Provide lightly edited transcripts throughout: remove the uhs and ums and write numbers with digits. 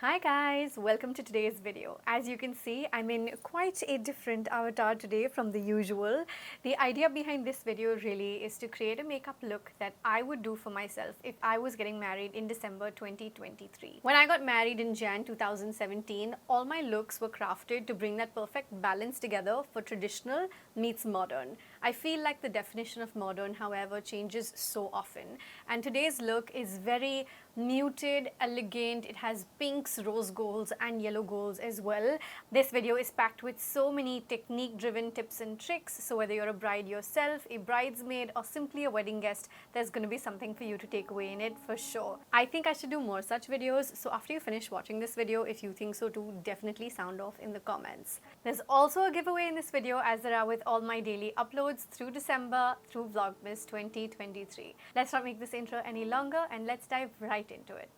Hi guys, welcome to today's video. As you can see, I'm in quite a different avatar today from the usual. The idea behind this video really is to create a makeup look that I would do for myself if I was getting married in December 2023. When I got married in Jan 2017, all my looks were crafted to bring that perfect balance together for traditional meets modern. I feel like the definition of modern, however, changes so often. And today's look is very muted, elegant. It has pinks, rose golds and yellow golds as well. This video is packed with so many technique driven tips and tricks, so whether you're a bride yourself, a bridesmaid or simply a wedding guest, there's going to be something for you to take away in it for sure. I think I should do more such videos, so after you finish watching this video, if you think so too, definitely sound off in the comments. There's also a giveaway in this video, as there are with all my daily uploads through December through Vlogmas 2023. Let's not make this intro any longer and let's dive right into it.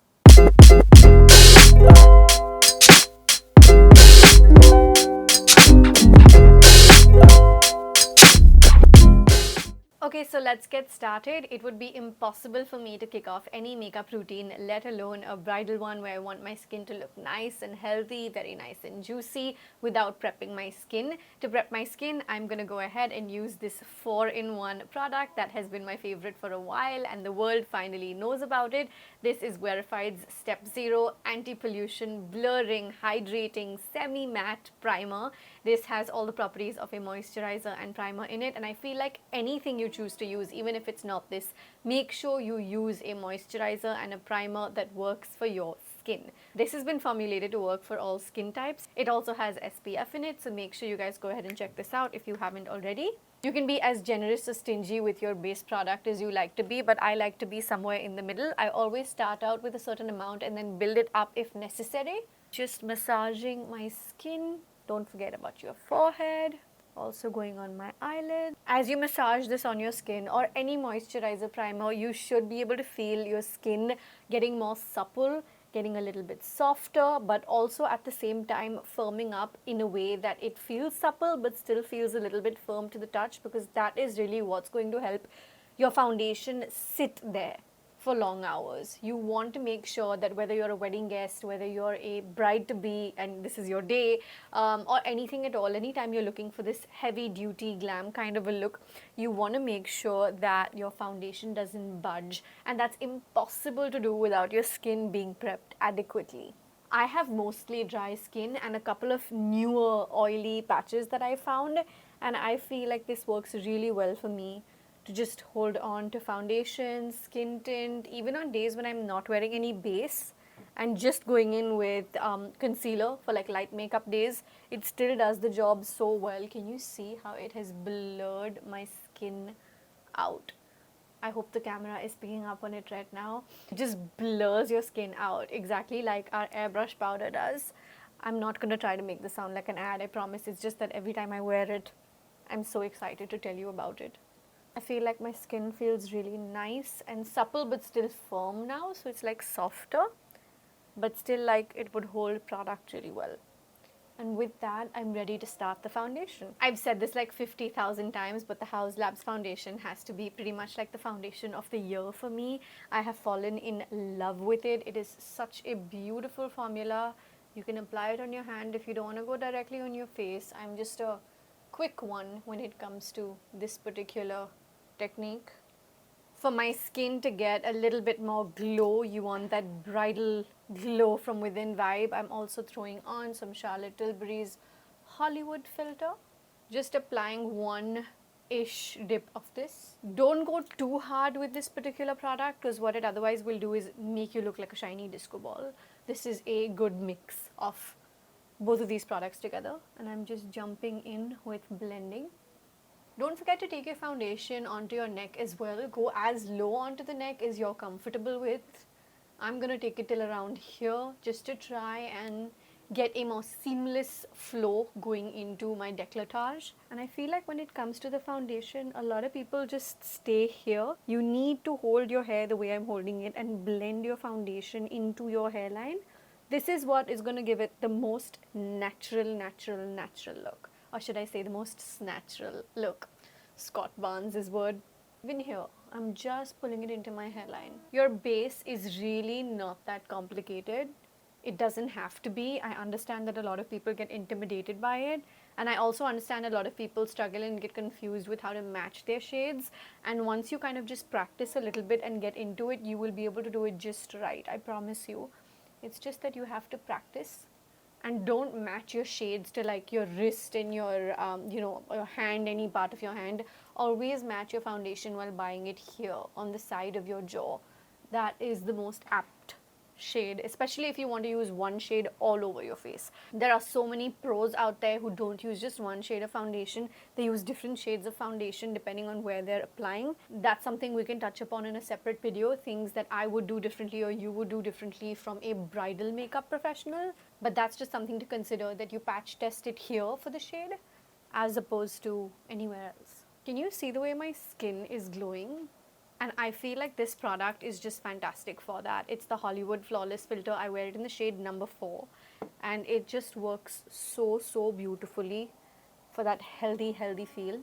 Okay, so let's get started. It would be impossible for me to kick off any makeup routine, let alone a bridal one where I want my skin to look nice and healthy, very nice and juicy, without prepping my skin. To prep my skin, I'm gonna go ahead and use this 4-in-1 product that has been my favorite for a while and the world finally knows about it. This is Wearified's Step 0 Anti-Pollution Blurring Hydrating Semi-Matte Primer. This has all the properties of a moisturizer and primer in it, and I feel like anything you choose to use, even if it's not this, make sure you use a moisturizer and a primer that works for your skin. This has been formulated to work for all skin types. It also has SPF in it, so make sure you guys go ahead and check this out if you haven't already. You can be as generous or stingy with your base product as you like to be, but I like to be somewhere in the middle. I always start out with a certain amount and then build it up if necessary. Just massaging my skin. Don't forget about your forehead. Also going on my eyelid. As you massage this on your skin or any moisturizer primer, you should be able to feel your skin getting more supple, getting a little bit softer, but also at the same time firming up in a way that it feels supple but still feels a little bit firm to the touch, because that is really what's going to help your foundation sit there for long hours. You want to make sure that whether you're a wedding guest, whether you're a bride-to-be and this is your day, or anything at all, anytime you're looking for this heavy-duty glam kind of a look, you want to make sure that your foundation doesn't budge, and that's impossible to do without your skin being prepped adequately. I have mostly dry skin and a couple of newer oily patches that I found, and I feel like this works really well for me to just hold on to foundation, skin tint, even on days when I'm not wearing any base and just going in with concealer for like light makeup days. It still does the job so well. Can you see how it has blurred my skin out? I hope the camera is picking up on it right now. It just blurs your skin out, exactly like our airbrush powder does. I'm not going to try to make this sound like an ad, I promise. It's just that every time I wear it, I'm so excited to tell you about it. I feel like my skin feels really nice and supple but still firm now, so it's like softer but still like it would hold product really well. And with that, I'm ready to start the foundation. I've said this like 50,000 times, but the House Labs foundation has to be pretty much like the foundation of the year for me. I have fallen in love with it. It is such a beautiful formula. You can apply it on your hand if you don't want to go directly on your face. I'm just a quick one when it comes to this particular technique. For my skin to get a little bit more glow, you want that bridal glow from within vibe, I'm also throwing on some Charlotte Tilbury's Hollywood filter. Just applying one-ish dip of this. Don't go too hard with this particular product, because what it otherwise will do is make you look like a shiny disco ball. This is a good mix of both of these products together, and I'm just jumping in with blending. Don't forget to take your foundation onto your neck as well. Go as low onto the neck as you're comfortable with. I'm going to take it till around here just to try and get a more seamless flow going into my décolletage. And I feel like when it comes to the foundation, a lot of people just stay here. You need to hold your hair the way I'm holding it and blend your foundation into your hairline. This is what is going to give it the most natural look. Or should I say the most snatchural look? Scott Barnes' word. Even here, I'm just pulling it into my hairline. Your base is really not that complicated. It doesn't have to be. I understand that a lot of people get intimidated by it. And I also understand a lot of people struggle and get confused with how to match their shades. And once you kind of just practice a little bit and get into it, you will be able to do it just right. I promise you. It's just that you have to practice, and don't match your shades to like your wrist and your your hand, any part of your hand. Always match your foundation while buying it here on the side of your jaw. That is the most apt shade, especially if you want to use one shade all over your face. There are so many pros out there who don't use just one shade of foundation. They use different shades of foundation depending on where they're applying. That's something we can touch upon in a separate video, things that I would do differently or you would do differently from a bridal makeup professional. But that's just something to consider, that you patch test it here for the shade as opposed to anywhere else. Can you see the way my skin is glowing? And I feel like this product is just fantastic for that. It's the Hollywood Flawless Filter. I wear it in the shade number 4. And it just works so beautifully for that healthy feel.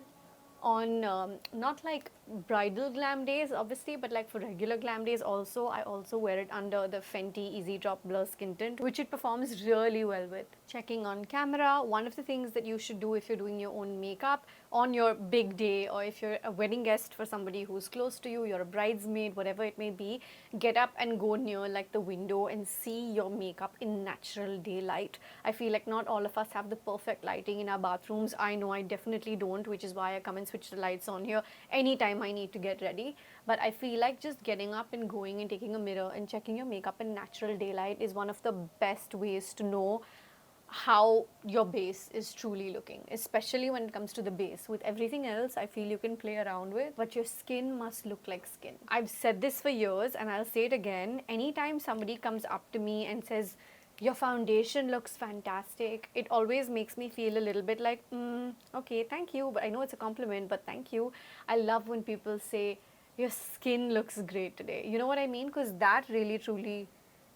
On not like bridal glam days obviously, but like for regular glam days also, I also wear it under the Fenty Easy Drop Blur Skin Tint, which it performs really well with. Checking on camera, one of the things that you should do if you're doing your own makeup on your big day, or if you're a wedding guest for somebody who's close to you, you're a bridesmaid, whatever it may be, get up and go near like the window and see your makeup in natural daylight. I feel like not all of us have the perfect lighting in our bathrooms. I know I definitely don't, which is why I come and switch the lights on here anytime I need to get ready. But I feel like just getting up and going and taking a mirror and checking your makeup in natural daylight is one of the best ways to know how your base is truly looking, especially when it comes to the base. With everything else, I feel you can play around with, but your skin must look like skin. I've said this for years and I'll say it again. Anytime somebody comes up to me and says, your foundation looks fantastic, it always makes me feel a little bit like, okay, thank you, but I know it's a compliment, but thank you. I love when people say, your skin looks great today. You know what I mean? Because that really truly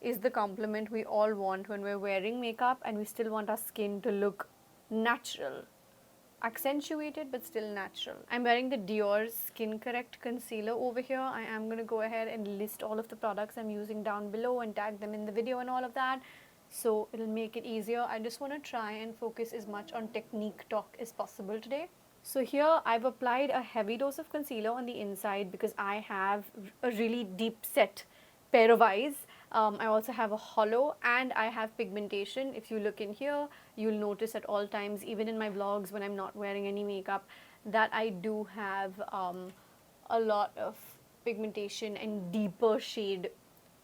is the compliment we all want when we're wearing makeup, and we still want our skin to look natural. Accentuated but still natural. I'm wearing the Dior Skin Correct Concealer over here. I am going to go ahead and list all of the products I'm using down below and tag them in the video and all of that, so it'll make it easier. I just want to try and focus as much on technique talk as possible today. So here I've applied a heavy dose of concealer on the inside because I have a really deep set pair of eyes. I also have a hollow and I have pigmentation. If you look in here, you'll notice at all times, even in my vlogs when I'm not wearing any makeup, that I do have a lot of pigmentation and deeper shade,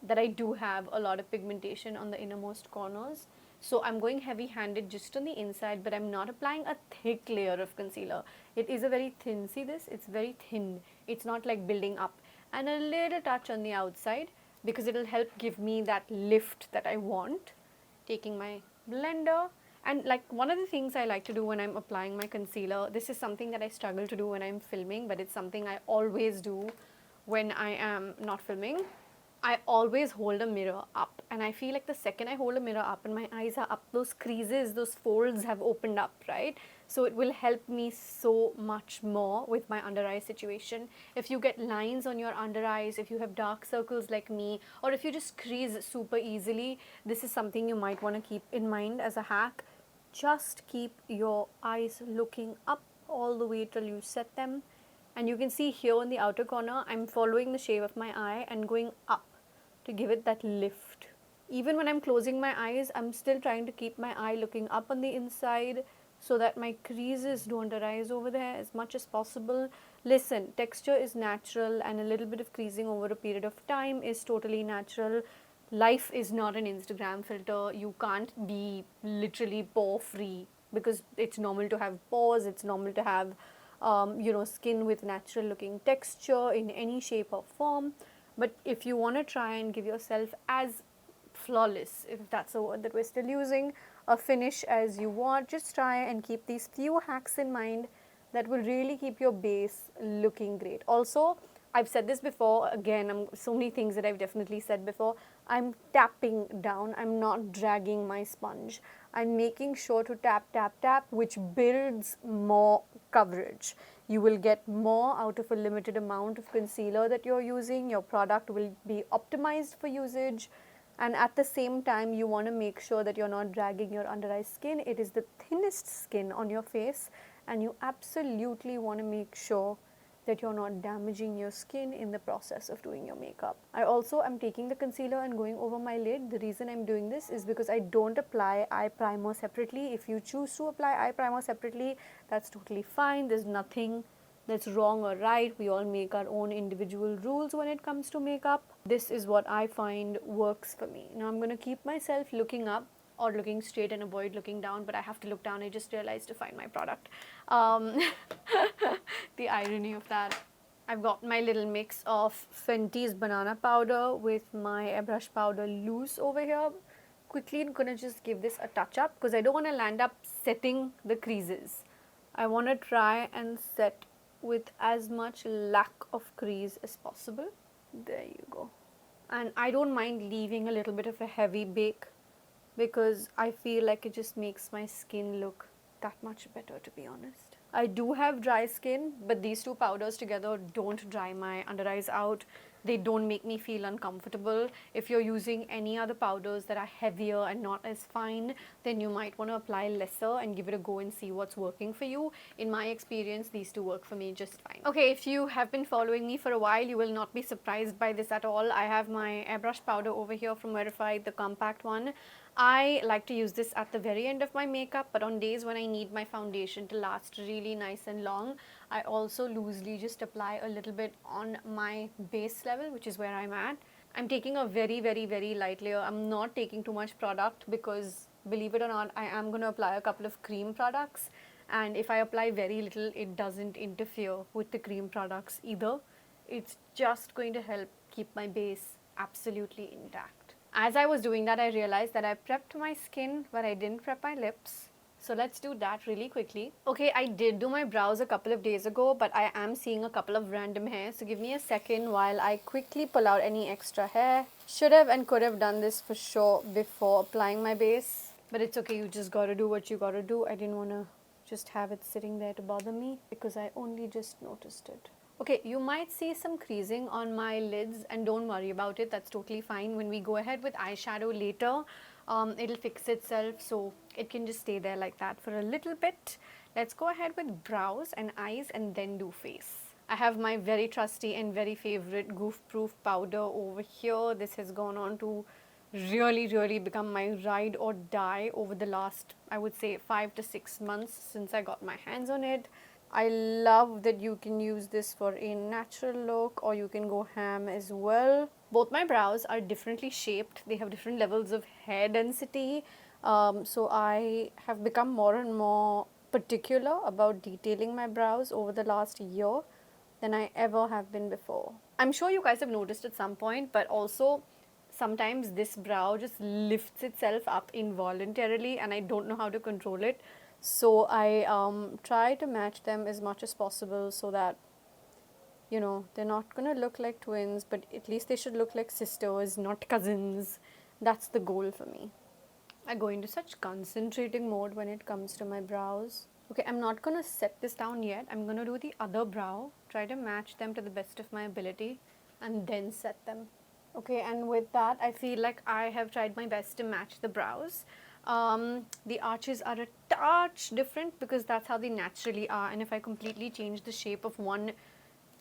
that I do have a lot of pigmentation on the innermost corners. So I'm going heavy-handed just on the inside, but I'm not applying a thick layer of concealer. It is a very thin, see this? It's very thin. It's not like building up. And a little touch on the outside, because it'll help give me that lift that I want. Taking my blender, and like one of the things I like to do when I'm applying my concealer, this is something that I struggle to do when I'm filming, but it's something I always do when I am not filming. I always hold a mirror up, and I feel like the second I hold a mirror up and my eyes are up, those creases, those folds have opened up, right? So it will help me so much more with my under eye situation. If you get lines on your under eyes, if you have dark circles like me, or if you just crease super easily, this is something you might want to keep in mind as a hack. Just keep your eyes looking up all the way till you set them. And you can see here in the outer corner, I'm following the shape of my eye and going up to give it that lift. Even when I'm closing my eyes, I'm still trying to keep my eye looking up on the inside so that my creases don't arise over there as much as possible. Listen, texture is natural and a little bit of creasing over a period of time is totally natural. Life is not an Instagram filter. You can't be literally pore free, because it's normal to have pores, it's normal to have skin with natural looking texture in any shape or form. But if you want to try and give yourself as flawless, if that's a word that we're still using, a finish as you want, just try and keep these few hacks in mind that will really keep your base looking great. Also, I've said this before, again, so many things that I've definitely said before, I'm tapping down, I'm not dragging my sponge. I'm making sure to tap, which builds more coverage. You will get more out of a limited amount of concealer that you're using. Your product will be optimized for usage. and at the same time you want to make sure that you're not dragging your under eye skin. It is the thinnest skin on your face, and you absolutely want to make sure that you're not damaging your skin in the process of doing your makeup. I also am taking the concealer and going over my lid. The reason I'm doing this is because I don't apply eye primer separately. If you choose to apply eye primer separately, that's totally fine. There's nothing that's wrong or right. We all make our own individual rules when it comes to makeup. This is what I find works for me. Now I'm going to keep myself looking up or looking straight and avoid looking down, but I have to look down. I just realized to find my product. The irony of that. I've got my little mix of Fenty's banana powder with my airbrush powder loose over here. Quickly, I'm gonna just give this a touch up because I don't want to land up setting the creases. I want to try and set with as much lack of crease as possible. There you go. And I don't mind leaving a little bit of a heavy bake because I feel like it just makes my skin look that much better, to be honest. I do have dry skin, but these two powders together don't dry my under eyes out. They don't make me feel uncomfortable. If you're using any other powders that are heavier and not as fine, then you might want to apply lesser and give it a go and see what's working for you. In my experience, these two work for me just fine. Okay, if you have been following me for a while, you will not be surprised by this at all. I have my airbrush powder over here from Wearified, the compact one. I like to use this at the very end of my makeup, but on days when I need my foundation to last really nice and long, I also loosely just apply a little bit on my base level, which is where I'm at. I'm taking a very, very, very light layer. I'm not taking too much product because, believe it or not, I am going to apply a couple of cream products, and if I apply very little, it doesn't interfere with the cream products either. It's just going to help keep my base absolutely intact. As I was doing that, I realized that I prepped my skin, but I didn't prep my lips. So let's do that really quickly. Okay, I did do my brows a couple of days ago, but I am seeing a couple of random hairs. So give me a second while I quickly pull out any extra hair. Should have and could have done this for sure before applying my base. But it's okay, you just gotta do what you gotta do. I didn't wanna just have it sitting there to bother me because I only just noticed it. Okay, you might see some creasing on my lids, and don't worry about it, that's totally fine. When we go ahead with eyeshadow later, it'll fix itself, so it can just stay there like that for a little bit. Let's go ahead with brows and eyes and then do face. I have my very trusty and very favorite goof proof powder over here. This has gone on to really become my ride or die over the last, I would say, 5 to 6 months since I got my hands on it. I love that you can use this for a natural look, or you can go ham as well. Both my brows are differently shaped. They have different levels of hair density. So I have become more and more particular about detailing my brows over the last year than I ever have been before. I'm sure you guys have noticed at some point, but also sometimes this brow just lifts itself up involuntarily and I don't know how to control it. So I try to match them as much as possible so that, you know, they're not gonna look like twins, but at least they should look like sisters, not cousins. That's the goal for me. I go into such concentrating mode when it comes to my brows. Okay, I'm not gonna set this down yet. I'm gonna do the other brow, try to match them to the best of my ability, and then set them. Okay, and with that, I feel like I have tried my best to match the brows. The arches are a touch different because that's how they naturally are, and if I completely change the shape of one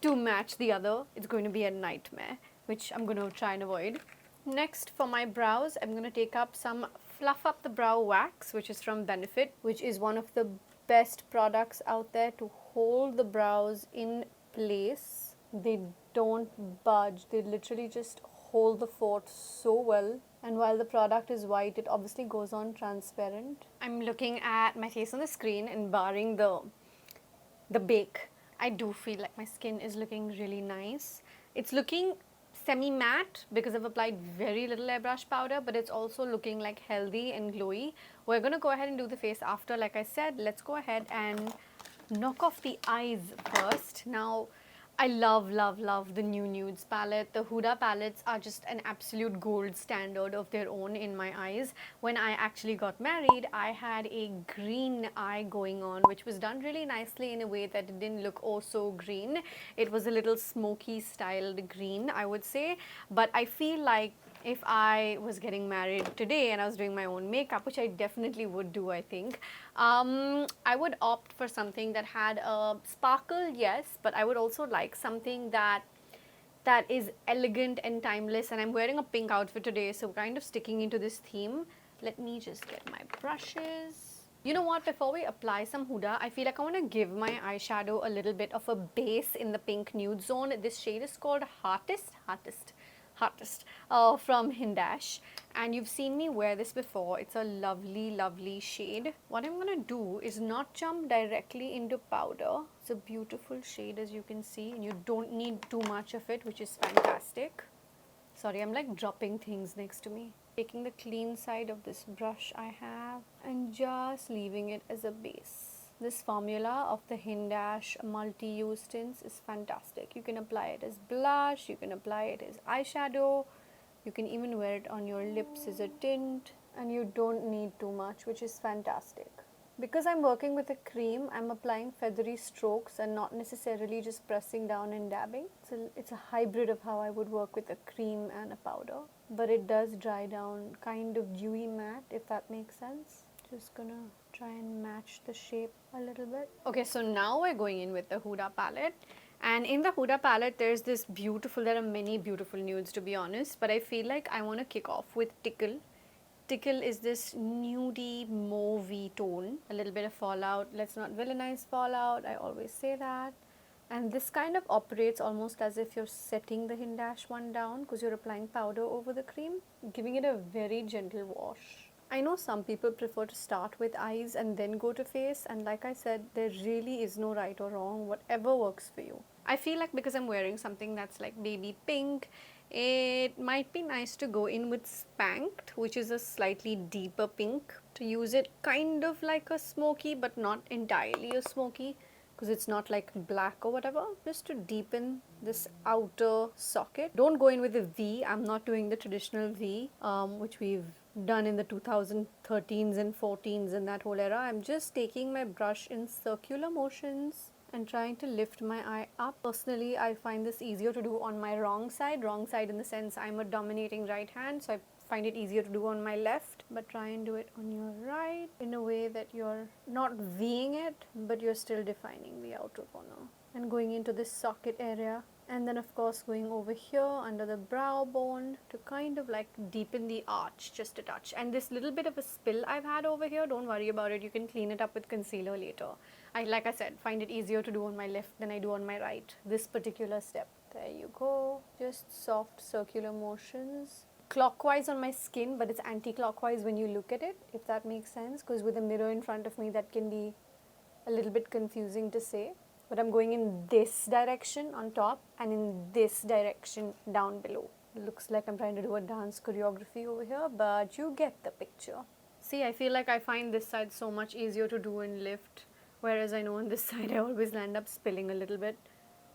to match the other, it's going to be a nightmare, which I'm going to try and avoid. Next, for my brows, I'm going to take up some Fluff Up the Brow Wax, which is from Benefit, which is one of the best products out there to hold the brows in place. They don't budge, they literally just hold the fort so well. And while the product is white, it obviously goes on transparent. I'm looking at my face on the screen, and barring the bake, I do feel like my skin is looking really nice. It's looking semi-matte because I've applied very little airbrush powder, but it's also looking like healthy and glowy. We're going to go ahead and do the face after. Like I said, let's go ahead and knock off the eyes first. Now, I love the new nudes palette. The Huda palettes are just an absolute gold standard of their own in my eyes. When I actually got married, I had a green eye going on, which was done really nicely in a way that it didn't look oh so green. It was a little smoky styled green, I would say. But I feel like if I was getting married today and I was doing my own makeup, which I definitely would do, I think, I would opt for something that had a sparkle, yes, but I would also like something that is elegant and timeless. And I'm wearing a pink outfit today, so kind of sticking into this theme. Let me just get my brushes. You know what, before we apply some huda, I feel like I want to give my eyeshadow a little bit of a base in the pink nude zone. This shade is called Hottest from Hindash, and you've seen me wear this before. It's a lovely shade. What I'm gonna do is not jump directly into powder. It's a beautiful shade, as you can see, and you don't need too much of it, which is fantastic. Sorry, I'm like dropping things next to me. Taking the clean side of this brush I have and just leaving it as a base. This formula of the Hindash multi-use tints is fantastic. You can apply it as blush, you can apply it as eyeshadow, you can even wear it on your lips as a tint, and you don't need too much, which is fantastic. Because I'm working with a cream, I'm applying feathery strokes and not necessarily just pressing down and dabbing. It's a hybrid of how I would work with a cream and a powder. But it does dry down kind of dewy matte, if that makes sense. Just gonna try and match the shape a little bit. Okay, so now we're going in with the Huda palette. And in the Huda palette, there's this beautiful, there are many beautiful nudes to be honest, but I feel like I want to kick off with Tickle. Tickle is this nudie mauvey tone, a little bit of fallout. Let's not villainize fallout, I always say that. And this kind of operates almost as if you're setting the Hindash one down because you're applying powder over the cream, giving it a very gentle wash. I know some people prefer to start with eyes and then go to face, and like I said, there really is no right or wrong, whatever works for you. I feel like because I'm wearing something that's like baby pink, it might be nice to go in with Spanked, which is a slightly deeper pink, to use it kind of like a smoky but not entirely a smoky, because it's not like black or whatever, just to deepen this outer socket. Don't go in with a V. I'm not doing the traditional V, which we've done in the 2013s and 14s and that whole era. I'm just taking my brush in circular motions and trying to lift my eye up. Personally, I find this easier to do on my wrong side in the sense I'm a dominating right hand, so I find it easier to do on my left, but try and do it on your right in a way that you're not V-ing it, but you're still defining the outer corner. And going into this socket area, and then of course going over here under the brow bone to kind of like deepen the arch just a touch. And this little bit of a spill I've had over here, don't worry about it, you can clean it up with concealer later. Like I said, find it easier to do on my left than I do on my right, this particular step. There you go, just soft circular motions. Clockwise on my skin, but it's anti-clockwise when you look at it, if that makes sense, because with a mirror in front of me that can be a little bit confusing to say. But I'm going in this direction on top and in this direction down below. Looks like I'm trying to do a dance choreography over here, but you get the picture. See, I feel like I find this side so much easier to do and lift, whereas I know on this side I always land up spilling a little bit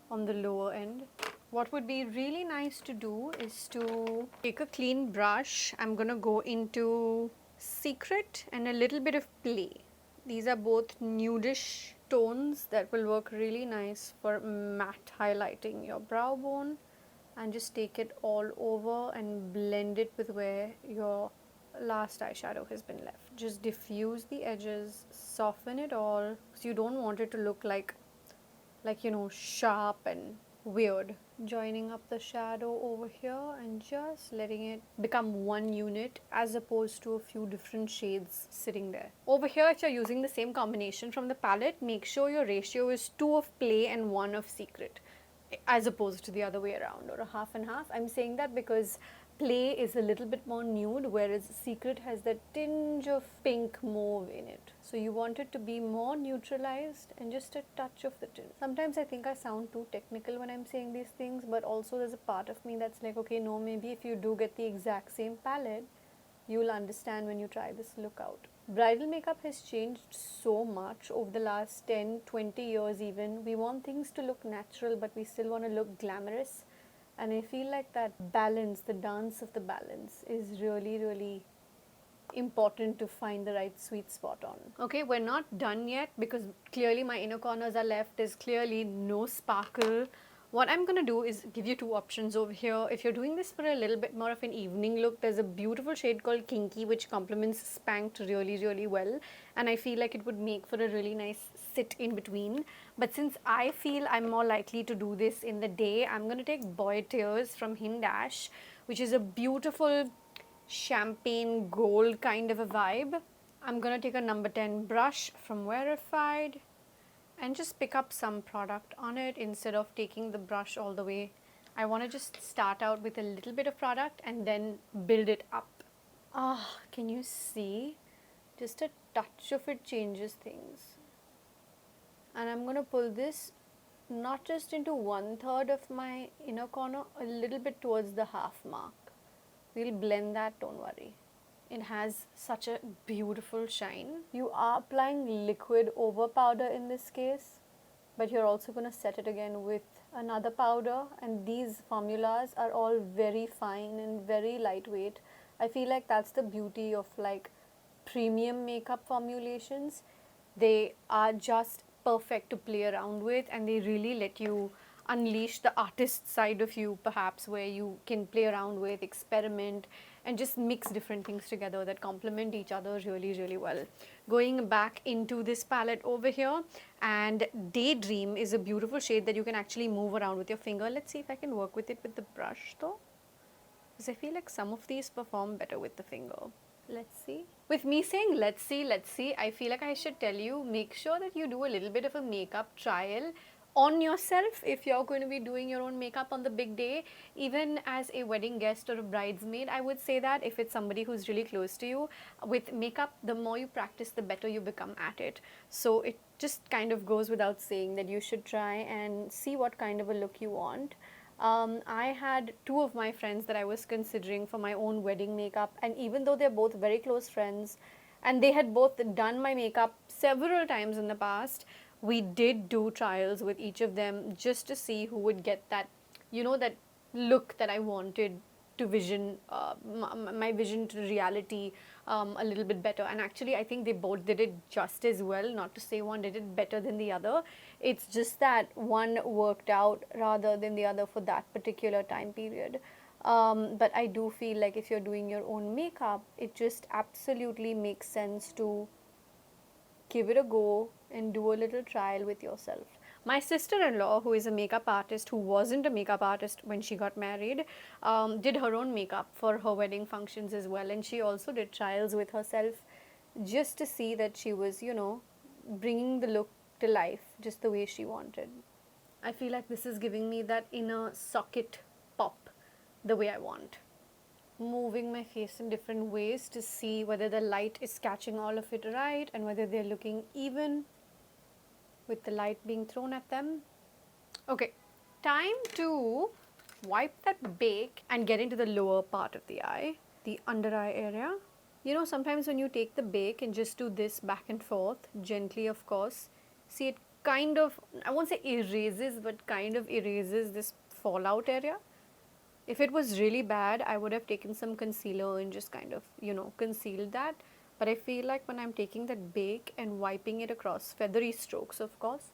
on the lower end. What would be really nice to do is to take a clean brush. I'm gonna go into Secret and a little bit of Play. These are both nudish tones that will work really nice for matte highlighting your brow bone, and just take it all over and blend it with where your last eyeshadow has been left. Just diffuse the edges, soften it all, because you don't want it to look like you know, sharp and weird. Joining up the shadow over here and just letting it become one unit as opposed to a few different shades sitting there. Over here, if you're using the same combination from the palette, make sure your ratio is 2 of Play and 1 of Secret, as opposed to the other way around, or a half and half. I'm saying that because Play is a little bit more nude, whereas Secret has that tinge of pink mauve in it. So you want it to be more neutralized and just a touch of the tint. Sometimes I think I sound too technical when I'm saying these things, but also there's a part of me that's like, okay, no, maybe if you do get the exact same palette, you'll understand when you try this look out. Bridal makeup has changed so much over the last 10, 20 years even. We want things to look natural, but we still want to look glamorous. And I feel like that balance, the dance of the balance, is really, really important to find the right sweet spot on. Okay, we're not done yet because clearly my inner corners are left. There's clearly no sparkle What I'm going to do is give you two options over here. If you're doing this for a little bit more of an evening look, there's a beautiful shade called Kinky which complements Spanked really, really well. And I feel like it would make for a really nice sit in between. But since I feel I'm more likely to do this in the day, I'm going to take Boy Tears from Hindash, which is a beautiful champagne gold kind of a vibe. I'm going to take a number 10 brush from Wearified and just pick up some product on it instead of taking the brush all the way. I want to just start out with a little bit of product and then build it up. Ah, can you see? Just a touch of it changes things. And I'm going to pull this not just into 1/3 of my inner corner, a little bit towards the half mark. We'll blend that, don't worry. It has such a beautiful shine. You are applying liquid over powder in this case, but you're also going to set it again with another powder, and these formulas are all very fine and very lightweight. I feel like that's the beauty of like premium makeup formulations. They are just perfect to play around with, and they really let you unleash the artist side of you, perhaps, where you can play around with, experiment, and just mix different things together that complement each other really, really well. Going back into this palette over here, and Daydream is a beautiful shade that you can actually move around with your finger. Let's see if I can work with it with the brush though, because I feel like some of these perform better with the finger. Let's see. With me saying let's see, I feel like I should tell you, make sure that you do a little bit of a makeup trial on yourself if you're going to be doing your own makeup on the big day. Even as a wedding guest or a bridesmaid, I would say that if it's somebody who's really close to you, with makeup, the more you practice, the better you become at it. So it just kind of goes without saying that you should try and see what kind of a look you want. I had two of my friends that I was considering for my own wedding makeup, and even though they're both very close friends and they had both done my makeup several times in the past, we did do trials with each of them just to see who would get that, you know, that look that I wanted to vision, my vision to reality a little bit better. And actually, I think they both did it just as well, not to say one did it better than the other. It's just that one worked out rather than the other for that particular time period. But I do feel like if you're doing your own makeup, it just absolutely makes sense to give it a go and do a little trial with yourself. My sister-in-law, who is a makeup artist, who wasn't a makeup artist when she got married, did her own makeup for her wedding functions as well, and she also did trials with herself just to see that she was, you know, bringing the look to life just the way she wanted. I feel like this is giving me that inner socket pop the way I want. Moving my face in different ways to see whether the light is catching all of it right and whether they're looking even with the light being thrown at them. Okay, time to wipe that bake and get into the lower part of the eye, the under eye area. You know, sometimes when you take the bake and just do this back and forth, gently of course, see it kind of, I won't say erases, but kind of erases this fallout area. If it was really bad, I would have taken some concealer and just kind of, you know, concealed that. But I feel like when I'm taking that bake and wiping it across, feathery strokes of course,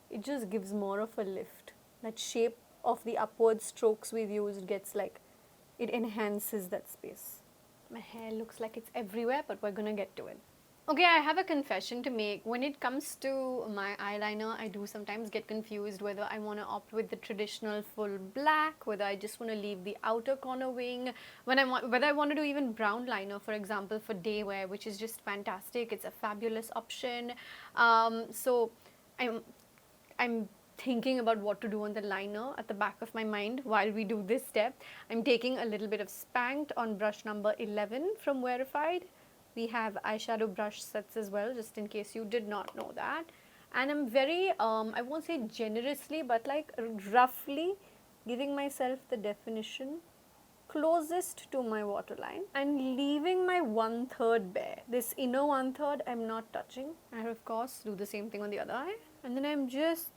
it just gives more of a lift. That shape of the upward strokes we've used gets like, it enhances that space. My hair looks like it's everywhere, but we're gonna get to it. Okay, I have a confession to make. When it comes to my eyeliner, I do sometimes get confused whether I want to opt with the traditional full black, whether I just want to leave the outer corner wing, whether I want to do even brown liner, for example, for day wear, which is just fantastic. It's a fabulous option. So I'm thinking about what to do on the liner at the back of my mind while we do this step. I'm taking a little bit of Spanked on brush number 11 from Wearified. We have eyeshadow brush sets as well, just in case you did not know that. And I'm very, I won't say generously, but like roughly giving myself the definition closest to my waterline and leaving my 1/3 bare. This inner 1/3 I'm not touching. And of course do the same thing on the other eye. And then I'm just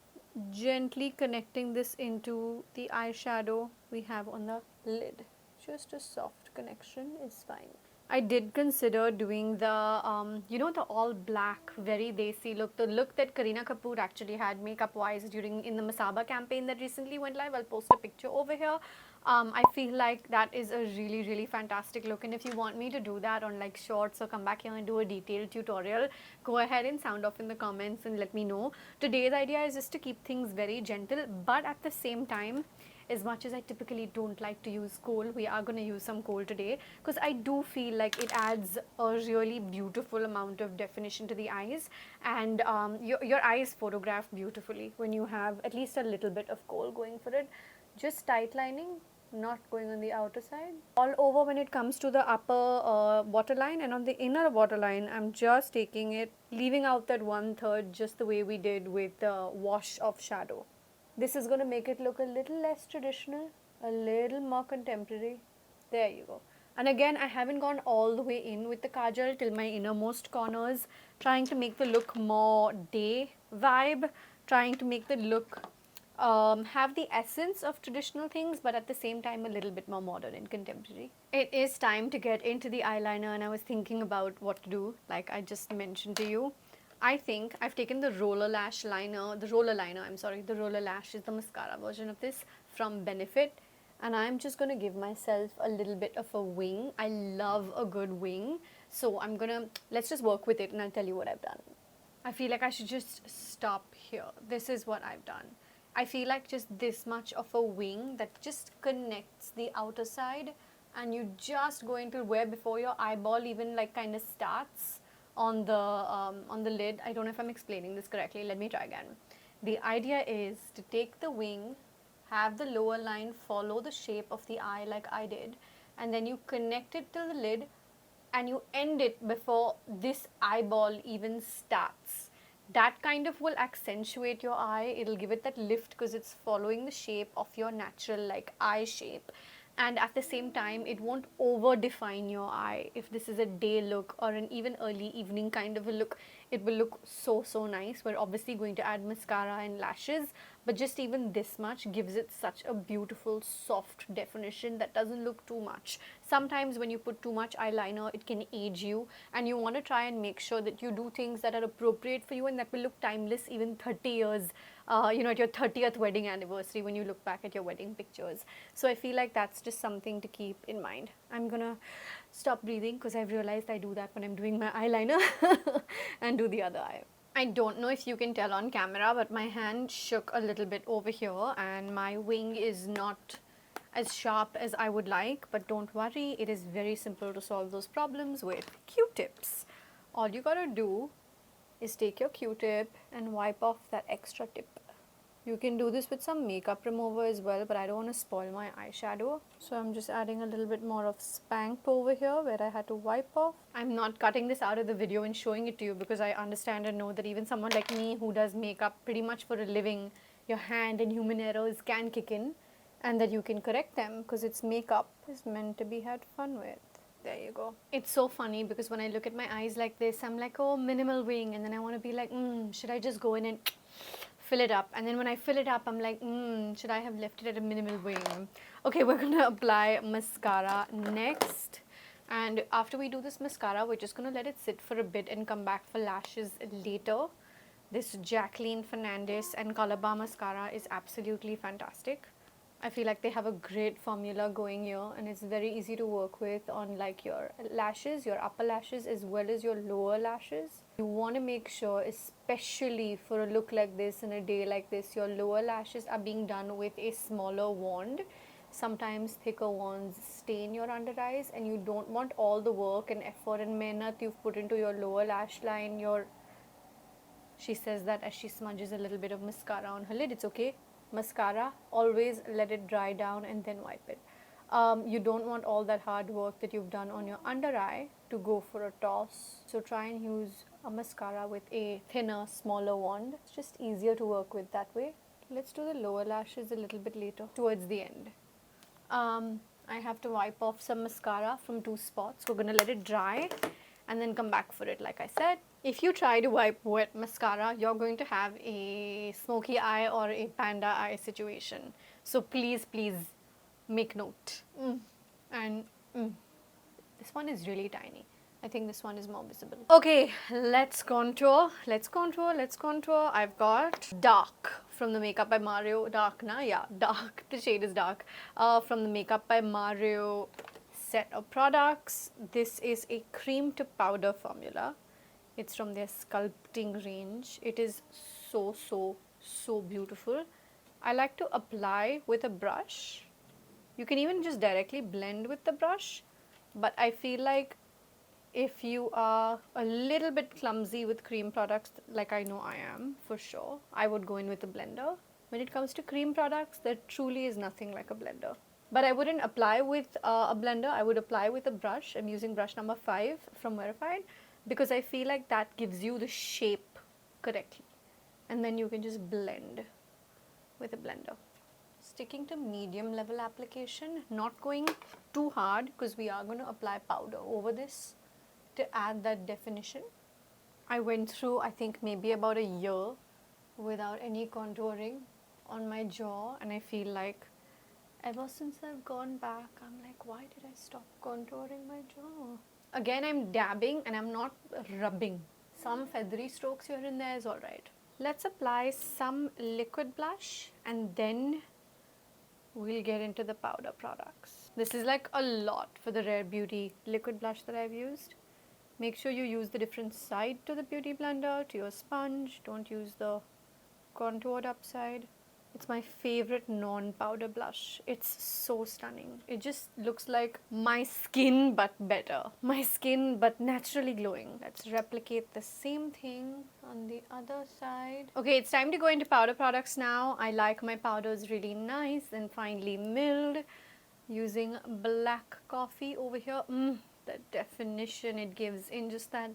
gently connecting this into the eyeshadow we have on the lid. Just a soft connection is fine. I did consider doing the, the all black, very desi look, the look that Kareena Kapoor actually had makeup wise in the Masaba campaign that recently went live. I'll post a picture over here. I feel like that is a really, really fantastic look. And if you want me to do that on like shorts or come back here and do a detailed tutorial, go ahead and sound off in the comments and let me know. Today's idea is just to keep things very gentle, but at the same time, as much as I typically don't like to use kohl, we are going to use some kohl today because I do feel like it adds a really beautiful amount of definition to the eyes, and your eyes photograph beautifully when you have at least a little bit of kohl going for it. Just tight lining, not going on the outer side. All over when it comes to the upper waterline, and on the inner waterline, I'm just taking it, leaving out that 1/3 just the way we did with the wash of shadow. This is going to make it look a little less traditional, a little more contemporary. There you go. And again, I haven't gone all the way in with the kajal till my innermost corners, trying to make the look more day vibe, trying to make the look have the essence of traditional things, but at the same time a little bit more modern and contemporary. It is time to get into the eyeliner, and I was thinking about what to do, like I just mentioned to you. I think I've taken the roller lash liner, the roller lash is the mascara version of this from Benefit, and I'm just going to give myself a little bit of a wing. I love a good wing, so let's just work with it and I'll tell you what I've done. I feel like I should just stop here. This is what I've done. I feel like just this much of a wing that just connects the outer side, and you just go into where before your eyeball even like kind of starts on the lid. I don't know if I'm explaining this correctly. Let me try again. The idea is to take the wing, have the lower line follow the shape of the eye like I did, and then you connect it to the lid and you end it before this eyeball even starts. That kind of will accentuate your eye. It'll give it that lift because it's following the shape of your natural like eye shape. And at the same time, it won't over define your eye. If this is a day look or an even early evening kind of a look, it will look so nice. We're obviously going to add mascara and lashes, but just even this much gives it such a beautiful soft definition that doesn't look too much. Sometimes when you put too much eyeliner, it can age you, and you want to try and make sure that you do things that are appropriate for you and that will look timeless even 30 years at your 30th wedding anniversary when you look back at your wedding pictures. So I feel like that's just something to keep in mind. I'm gonna stop breathing because I've realized I do that when I'm doing my eyeliner and do the other eye. I don't know if you can tell on camera, but my hand shook a little bit over here and my wing is not as sharp as I would like, but don't worry, it is very simple to solve those problems with Q-tips. All you gotta do is take your Q-tip and wipe off that extra tip. You can do this with some makeup remover as well, but I don't want to spoil my eyeshadow. So I'm just adding a little bit more of spank over here where I had to wipe off. I'm not cutting this out of the video and showing it to you because I understand and know that even someone like me who does makeup pretty much for a living, your hand and human errors can kick in, and that you can correct them because it's makeup is meant to be had fun with. There you go. It's so funny because when I look at my eyes like this, I'm like, oh, minimal wing, and then I want to be like, should I just go in and fill it up? And then when I fill it up, I'm like, should I have left it at a minimal wing? Okay, we're gonna apply mascara next. And after we do this mascara, we're just gonna let it sit for a bit and come back for lashes later. This Jacqueline Fernandez and Color Bar mascara is absolutely fantastic. I feel like they have a great formula going here, and it's very easy to work with on like your lashes, your upper lashes as well as your lower lashes. You want to make sure, especially for a look like this in a day like this, your lower lashes are being done with a smaller wand. Sometimes thicker wands stain your under eyes, and you don't want all the work and effort and mehnat you've put into your lower lash line. She says that as she smudges a little bit of mascara on her lid. It's okay. Mascara, always let it dry down and then wipe it. You don't want all that hard work that you've done on your under eye to go for a toss. So try and use a mascara with a thinner, smaller wand. It's just easier to work with that way. Let's do the lower lashes a little bit later, towards the end. I have to wipe off some mascara from 2 spots. We're gonna let it dry and then come back for it, like I said. If you try to wipe wet mascara, you're going to have a smoky eye or a panda eye situation. So please make note. This one is really tiny. I think this one is more visible. Okay, let's contour. Let's contour. Let's contour. I've got dark from the Makeup by Mario. Dark, na? Yeah, dark. The shade is dark. From the Makeup by Mario set of products. This is a cream to powder formula. It's from their sculpting range. It is so beautiful. I like to apply with a brush. You can even just directly blend with the brush, but I feel like if you are a little bit clumsy with cream products, like I know I am for sure, I would go in with a blender. When it comes to cream products, there truly is nothing like a blender. But I wouldn't apply with a blender, I would apply with a brush. I'm using brush number 5 from Wearified because I feel like that gives you the shape correctly. And then you can just blend with a blender. Sticking to medium level application, not going too hard because we are going to apply powder over this to add that definition. I went through, I think, maybe about a year without any contouring on my jaw, and I feel like ever since I've gone back, I'm like, why did I stop contouring my jaw? Again, I'm dabbing and I'm not rubbing. Some feathery strokes here and there is alright. Let's apply some liquid blush and then we'll get into the powder products. This is like a lot for the Rare Beauty liquid blush that I've used. Make sure you use the different side to the beauty blender, to your sponge. Don't use the contoured upside. It's my favorite non-powder blush. It's so stunning. It just looks like my skin but better. My skin but naturally glowing. Let's replicate the same thing on the other side. Okay, it's time to go into powder products now. I like my powders really nice and finely milled. Using black coffee over here. The definition it gives in just that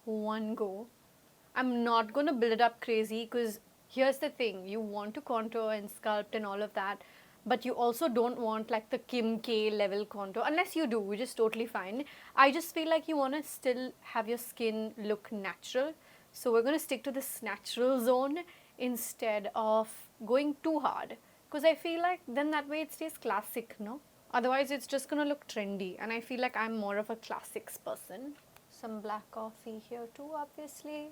one go. I'm not going to build it up crazy because here's the thing, you want to contour and sculpt and all of that, but you also don't want like the Kim K level contour, unless you do, which is totally fine. I just feel like you want to still have your skin look natural, so we're going to stick to this natural zone instead of going too hard, because I feel like then that way it stays classic, no? Otherwise it's just going to look trendy, and I feel like I'm more of a classics person. Some black coffee here too, obviously.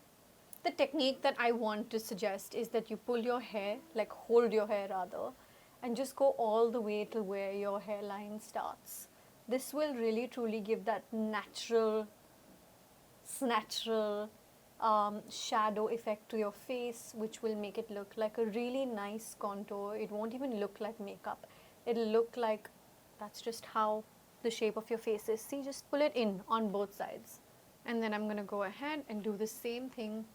The technique that I want to suggest is that you pull your hair, like hold your hair rather, and just go all the way to where your hairline starts. This will really truly give that natural shadow effect to your face, which will make it look like a really nice contour. It won't even look like makeup. It'll look like that's just how the shape of your face is. See, just pull it in on both sides. And then I'm going to go ahead and do the same thing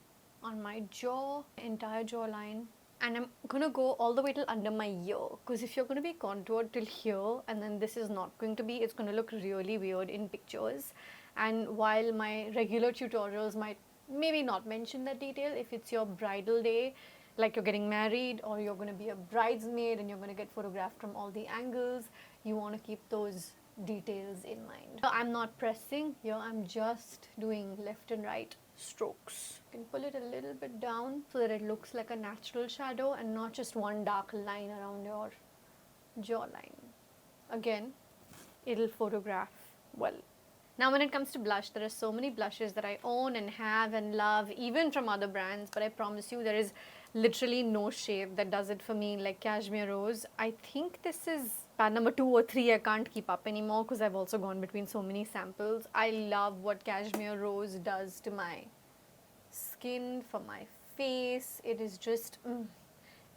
on my jaw, entire jawline. And I'm going to go all the way till under my ear, because if you're going to be contoured till here and then this is not going to be, it's going to look really weird in pictures. And while my regular tutorials might maybe not mention that detail, if it's your bridal day, like you're getting married or you're going to be a bridesmaid and you're going to get photographed from all the angles, you want to keep those details in mind. So I'm not pressing here, I'm just doing left and right strokes. You can pull it a little bit down so that it looks like a natural shadow and not just one dark line around your jawline. Again, it'll photograph well. Now when it comes to blush, there are so many blushes that I own and have and love, even from other brands, but I promise you there is literally no shade that does it for me like Cashmere Rose. I think this is band number 2 or 3. I can't keep up anymore because I've also gone between so many samples. I love what Cashmere Rose does to my skin, for my face. It is just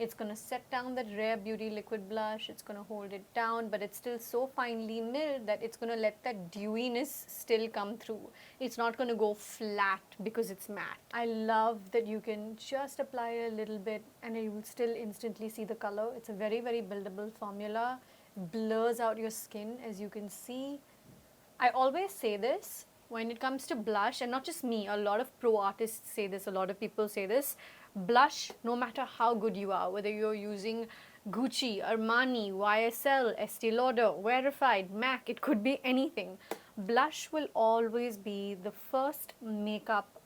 it's going to set down that Rare Beauty liquid blush, it's going to hold it down, but it's still so finely milled that it's going to let that dewiness still come through. It's not going to go flat because it's matte. I love that you can just apply a little bit and you will still instantly see the color. It's a very buildable formula. Blurs out your skin, as you can see. I always say this when it comes to blush, and not just me, a lot of pro artists say this, a lot of people say this. Blush, no matter how good you are, whether you're using Gucci, Armani, YSL, Estee Lauder, Wearified, MAC, it could be anything. Blush will always be the first makeup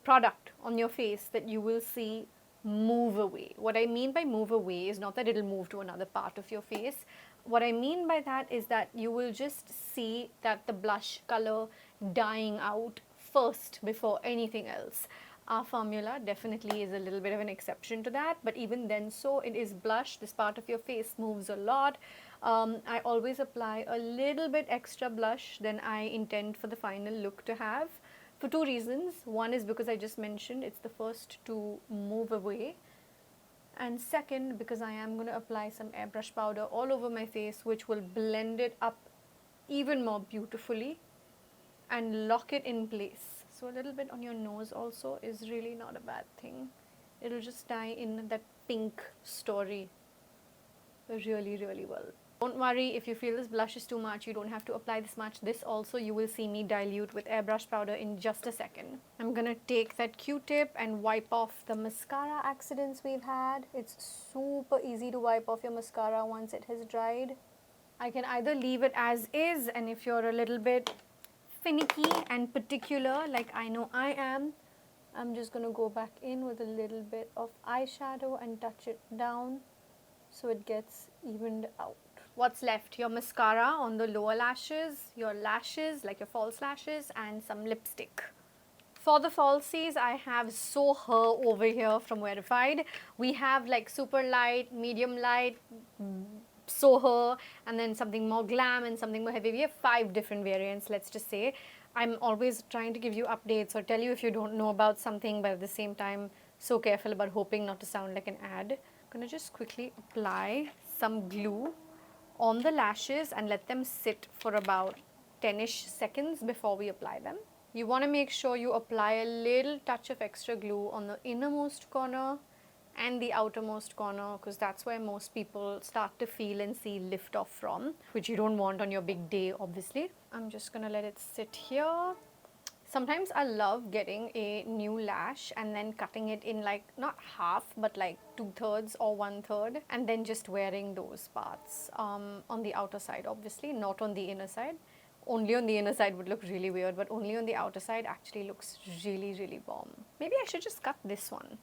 product on your face that you will see move away. What I mean by move away is not that it'll move to another part of your face. What I mean by that is that you will just see that the blush color dying out first before anything else. Our formula definitely is a little bit of an exception to that, but even then so, it is blush. This part of your face moves a lot. I always apply a little bit extra blush than I intend for the final look to have, for two reasons. One is because I just mentioned it's the first to move away, and second because I am going to apply some airbrush powder all over my face, which will blend it up even more beautifully and lock it in place. So a little bit on your nose also is really not a bad thing. It'll just tie in that pink story really, really well. Don't worry if you feel this blush is too much, you don't have to apply this much. This also you will see me dilute with airbrush powder in just a second. I'm gonna take that Q-tip and wipe off the mascara accidents we've had. It's super easy to wipe off your mascara once it has dried. I can either leave it as is, and if you're a little bit finicky and particular like I know I am, I'm just gonna go back in with a little bit of eyeshadow and touch it down so it gets evened out. What's left? Your mascara on the lower lashes, your lashes, like your false lashes, and some lipstick. For the falsies, I have So Her over here from Wearified. We have like super light, medium light, So Her, and then something more glam and something more heavy. We have 5 different variants, let's just say. I'm always trying to give you updates or tell you if you don't know about something, but at the same time, so careful about hoping not to sound like an ad. I'm gonna just quickly apply some glue on the lashes and let them sit for about 10ish seconds before we apply them. You want to make sure you apply a little touch of extra glue on the innermost corner and the outermost corner, because that's where most people start to feel and see lift off from, which you don't want on your big day, obviously. I'm just gonna let it sit here. Sometimes I love getting a new lash and then cutting it in like not half but like 2/3 or 1/3, and then just wearing those parts on the outer side, obviously not on the inner side. Only on the inner side would look really weird, but only on the outer side actually looks really, really bomb. Maybe I should just cut this one.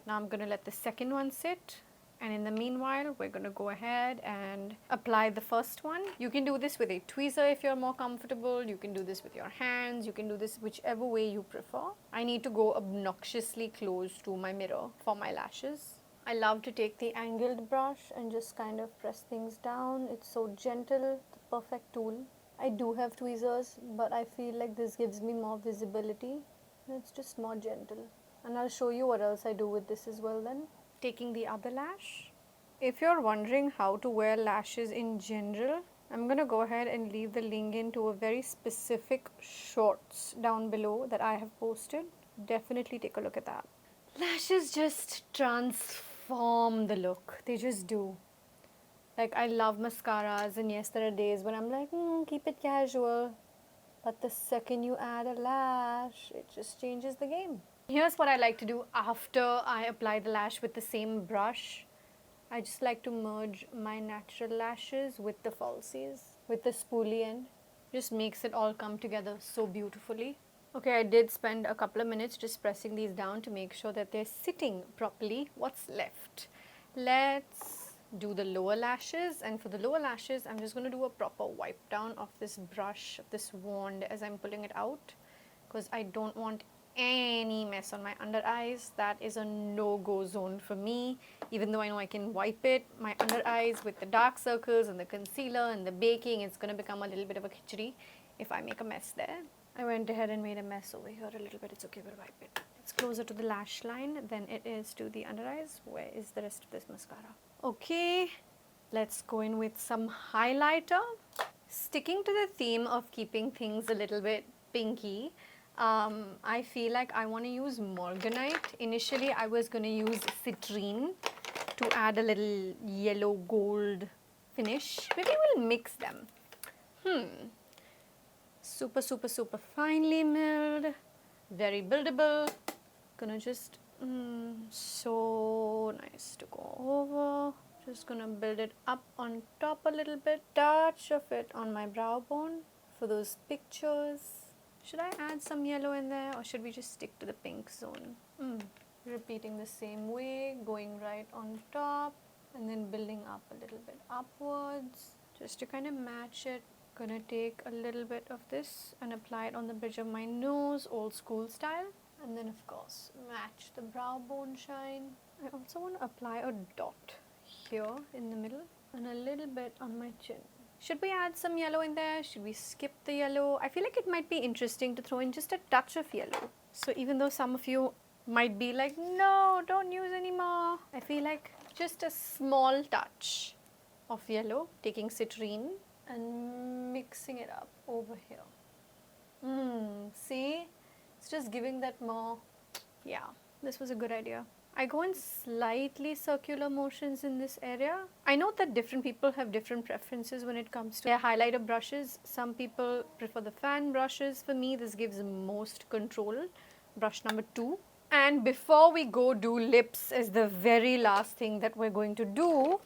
Now I'm gonna let the second one sit, and in the meanwhile we're gonna go ahead and apply the first one. You can do this with a tweezer if you're more comfortable. You can do this with your hands. You can do this whichever way you prefer. I need to go obnoxiously close to my mirror for my lashes. I love to take the angled brush and just kind of press things down. It's so gentle, the perfect tool. I do have tweezers, but I feel like this gives me more visibility. It's just more gentle. And I'll show you what else I do with this as well then. Taking the other lash. If you're wondering how to wear lashes in general, I'm gonna go ahead and leave the link into a very specific shorts down below that I have posted. Definitely take a look at that. Lashes just transform the look. They just do. Like, I love mascaras, and yes, there are days when I'm like, keep it casual. But the second you add a lash, it just changes the game. Here's what I like to do after I apply the lash with the same brush. I just like to merge my natural lashes with the falsies, with the spoolie end. Just makes it all come together so beautifully. Okay, I did spend a couple of minutes just pressing these down to make sure that they're sitting properly. What's left? Let's do the lower lashes, and for the lower lashes I'm just going to do a proper wipe down of this brush, this wand, as I'm pulling it out, because I don't want any mess on my under eyes. That is a no-go zone for me. Even though I know I can wipe it, my under eyes with the dark circles and the concealer and the baking, it's going to become a little bit of a khichdi if I make a mess there. I went ahead and made a mess over here a little bit. It's okay, we'll wipe it. It's closer to the lash line than it is to the under eyes. Where is the rest of this mascara? Okay, let's go in with some highlighter. Sticking to the theme of keeping things a little bit pinky, I feel like I want to use Morganite. Initially, I was going to use Citrine to add a little yellow gold finish. Maybe we'll mix them. Super, super, super finely milled. Very buildable. Gonna just, so nice to go over. Just gonna build it up on top a little bit. Touch of it on my brow bone for those pictures. Should I add some yellow in there, or should we just stick to the pink zone? Repeating the same way, going right on top. and then building up a little bit upwards just to kind of match it. Gonna take a little bit of this and apply it on the bridge of my nose, old school style, and then of course match the brow bone shine. I also want to apply a dot here in the middle and a little bit on my chin. Should we add some yellow in there? Should we skip the yellow? I feel like it might be interesting to throw in just a touch of yellow. So even though some of you might be like, no, don't use anymore, I feel like just a small touch of yellow, taking citrine and mixing it up over here. See, it's just giving that more. Yeah, this was a good idea. I go in slightly circular motions in this area. I know that different people have different preferences when it comes to their highlighter brushes. Some people prefer the fan brushes. For me, this gives most control. Brush number 2. And before we go do lips as the very last thing that we're going to do,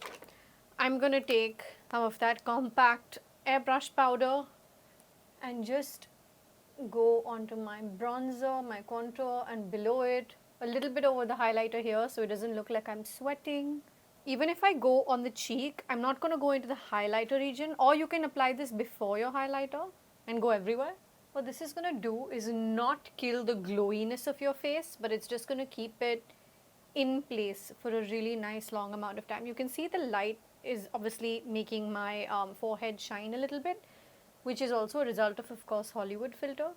I'm going to take some of that compact airbrush powder and just go onto my bronzer, my contour, and below it, a little bit over the highlighter here so it doesn't look like I'm sweating. Even if I go on the cheek, I'm not going to go into the highlighter region, or you can apply this before your highlighter and go everywhere. What this is going to do is not kill the glowiness of your face, but it's just going to keep it in place for a really nice long amount of time. You can see the light is obviously making my forehead shine a little bit, which is also a result of course, Hollywood filter.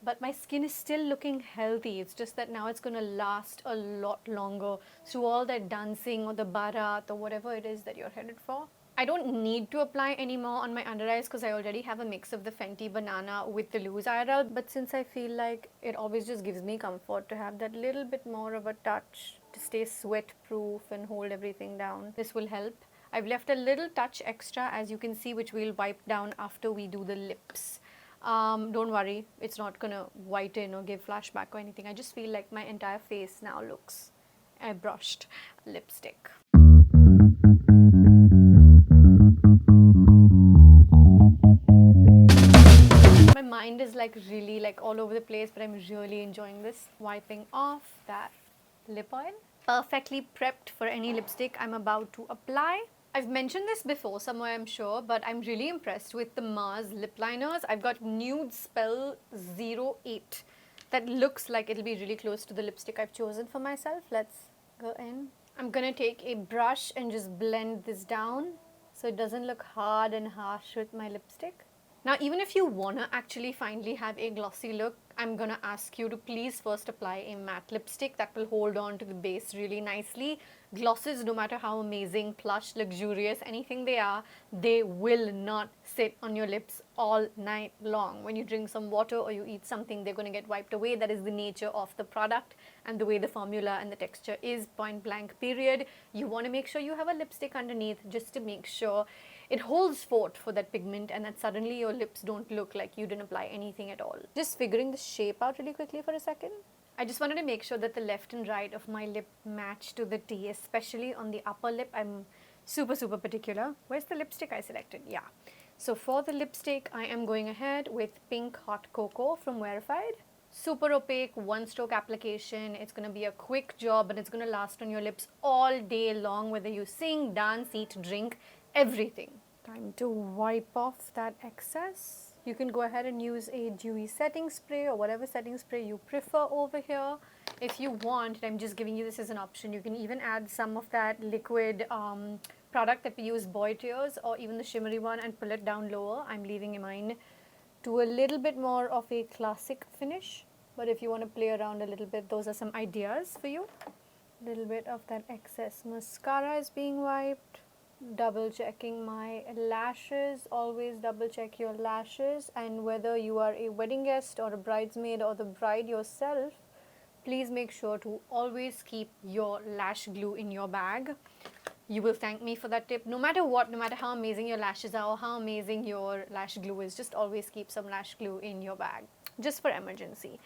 But my skin is still looking healthy. It's just that now it's going to last a lot longer through all that dancing or the barat or whatever it is that you're headed for. I don't need to apply any more on my under eyes because I already have a mix of the Fenty Banana with the loose IRL. But since I feel like it always just gives me comfort to have that little bit more of a touch to stay sweat proof and hold everything down, this will help. I've left a little touch extra, as you can see, which we'll wipe down after we do the lips. Don't worry, it's not gonna whiten or give flashback or anything. I just feel like my entire face now looks airbrushed lipstick. My mind is like really like all over the place, but I'm really enjoying this. Wiping off that lip oil. Perfectly prepped for any lipstick I'm about to apply. I've mentioned this before somewhere, I'm sure, but I'm really impressed with the Mars lip liners. I've got Nude Spell 08 that looks like it'll be really close to the lipstick I've chosen for myself. Let's go in. I'm gonna take a brush and just blend this down so it doesn't look hard and harsh with my lipstick. Now, even if you wanna actually finally have a glossy look, I'm gonna ask you to please first apply a matte lipstick that will hold on to the base really nicely. Glosses, no matter how amazing, plush, luxurious, anything they are, they will not sit on your lips all night long. When you drink some water or you eat something, they're going to get wiped away. That is the nature of the product and the way the formula and the texture is, point blank, period. You want to make sure you have a lipstick underneath just to make sure it holds fort for that pigment and that suddenly your lips don't look like you didn't apply anything at all. Just figuring the shape out really quickly for a second. I just wanted to make sure that the left and right of my lip match to the T, especially on the upper lip. I'm super particular. Where's the lipstick I selected? Yeah. So for the lipstick, I am going ahead with Pink Hot Cocoa from Wearified. Super opaque, one-stroke application. It's going to be a quick job and it's going to last on your lips all day long, whether you sing, dance, eat, drink, everything. Time to wipe off that excess. You can go ahead and use a dewy setting spray or whatever setting spray you prefer over here. If you want, I'm just giving you this as an option, you can even add some of that liquid product that we use, Boy Tears, or even the shimmery one, and pull it down lower. I'm leaving mine to a little bit more of a classic finish, but if you want to play around a little bit, those are some ideas for you. A little bit of that excess mascara is being wiped. Double checking my lashes. Always double check your lashes, and whether you are a wedding guest or a bridesmaid or the bride yourself, please make sure to always keep your lash glue in your bag. You will thank me for that tip. No matter what, no matter how amazing your lashes are or how amazing your lash glue is, just always keep some lash glue in your bag, just for emergency.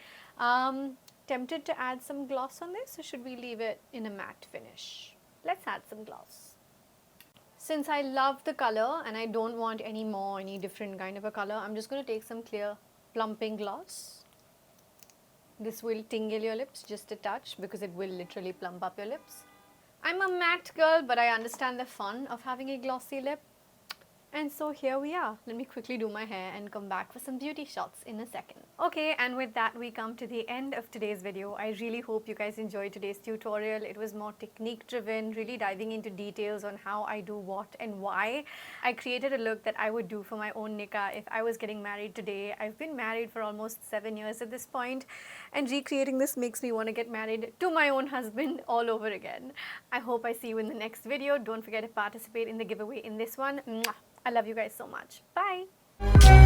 Tempted to add some gloss on this, or should we leave it in a matte finish? Let's add some gloss. Since I love the color and I don't want any different kind of a color, I'm just going to take some clear plumping gloss. This will tingle your lips just a touch because it will literally plump up your lips. I'm a matte girl, but I understand the fun of having a glossy lip. And so here we are. Let me quickly do my hair and come back for some beauty shots in a second. Okay, and with that we come to the end of today's video. I really hope you guys enjoyed today's tutorial. It was more technique driven, really diving into details on how I do what and why. I created a look that I would do for my own nikah if I was getting married today. I've been married for almost 7 years at this point, and recreating this makes me want to get married to my own husband all over again. I hope I see you in the next video. Don't forget to participate in the giveaway in this one. Mwah! I love you guys so much. Bye.